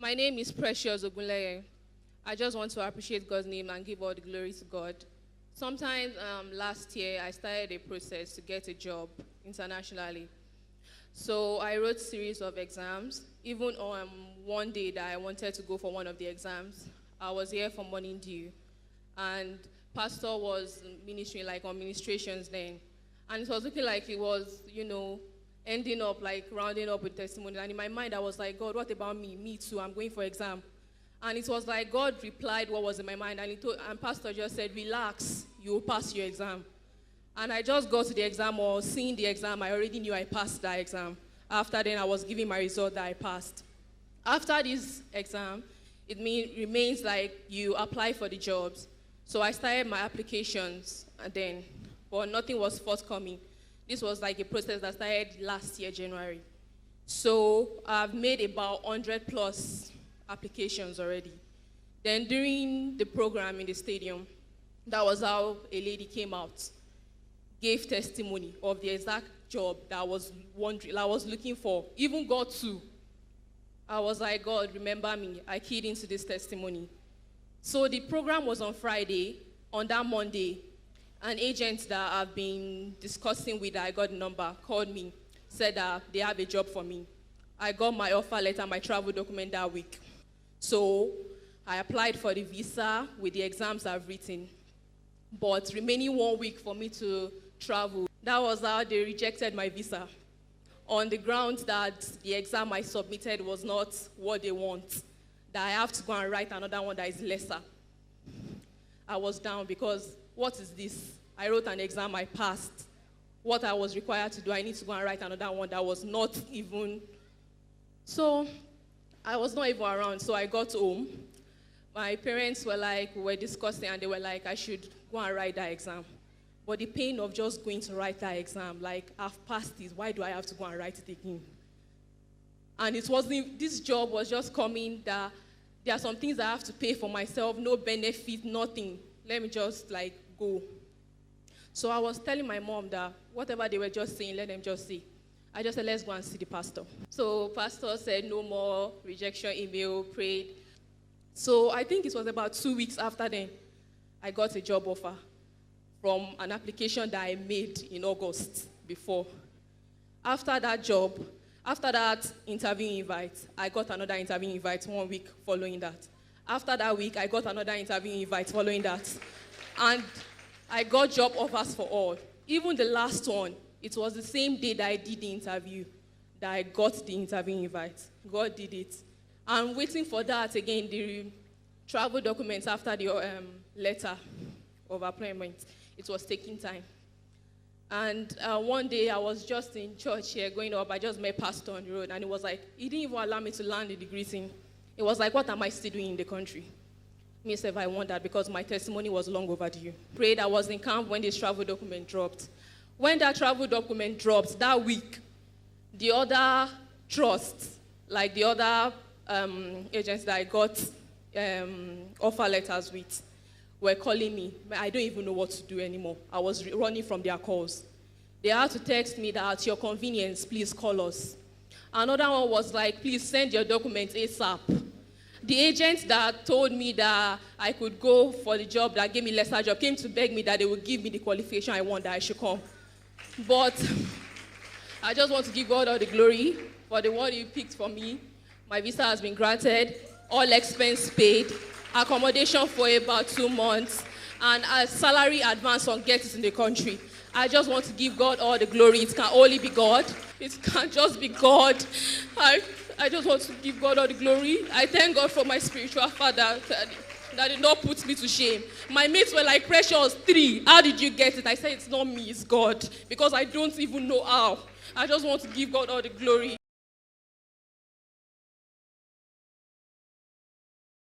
My name is Precious Ogunleye. I just want to appreciate God's name and give all the glory to God. Sometime last year, I started a process to get a job internationally. So I wrote a series of exams. Even on one day that I wanted to go for one of the exams, I was here for morning due. And pastor was ministering, like on ministrations then. And it was looking like it was, ending up, like rounding up with testimony. And in my mind, I was like, God, what about me? Me too, I'm going for exam. And it was like God replied what was in my mind. And pastor just said, relax, you will pass your exam. And I just got to the exam, or seeing the exam, I already knew I passed that exam. After then, I was giving my result that I passed. After this exam, it remains like you apply for the jobs. So I started my applications, but nothing was forthcoming. This was like a process that started last year, January. So I've made about 100 plus applications already. Then during the program in the stadium, that was how a lady came out, gave testimony of the exact job that I was looking for. Even got to. I was like, God, remember me. I keyed into this testimony. So the program was on Friday. On that Monday, an agent that I've been discussing with, that I got the number, called me, said that they have a job for me. I got my offer letter, my travel document that week. So I applied for the visa with the exams I've written. But remaining 1 week for me to travel, that was how they rejected my visa, on the grounds that the exam I submitted was not what they want, that I have to go and write another one that is lesser. I was down because, what is this? I wrote an exam, I passed. What I was required to do, I need to go and write another one that was not even. So I was not even around, so I got home. My parents were discussing, and they were like, I should go and write that exam. But the pain of just going to write that exam, like, I've passed this, why do I have to go and write it again? And this job was just coming that there are some things I have to pay for myself, no benefit, nothing. Let me just go. So I was telling my mom that whatever they were just saying, let them just say. I just said, let's go and see the pastor. So pastor said no more rejection email, prayed. So I think it was about 2 weeks after then, I got a job offer from an application that I made in August before. After that interview invite, I got another interview invite 1 week following that. After that week, I got another interview invite following that. And I got job offers for all. Even the last one, it was the same day that I did the interview that I got the interview invite. God did it. I'm waiting for that again, the travel documents after the letter of appointment. It was taking time. And one day I was just in church here going up. I just met pastor on the road, and it was like, he didn't even allow me to land in the greeting. It was like, what am I still doing in the country? Myself, I wondered, because my testimony was long overdue. Prayed. I was in camp when this travel document dropped. When that travel document dropped, that week, the other trusts, like the other agents that I got offer letters with, were calling me. I don't even know what to do anymore. I was running from their calls. They had to text me that at your convenience, please call us. Another one was like, please send your documents ASAP. The agent that told me that I could go for the job that gave me lesser job came to beg me that they would give me the qualification I want, that I should come. But I just want to give God all the glory for the word He picked for me. My visa has been granted, all expense paid, accommodation for about 2 months, and a salary advance on Get It in the country. I just want to give God all the glory. It can only be God. It can't just be God. I just want to give God all the glory. I thank God for my spiritual father that did not put me to shame. My mates were like, Precious, 3. How did you get it? I said, it's not me, it's God. Because I don't even know how. I just want to give God all the glory.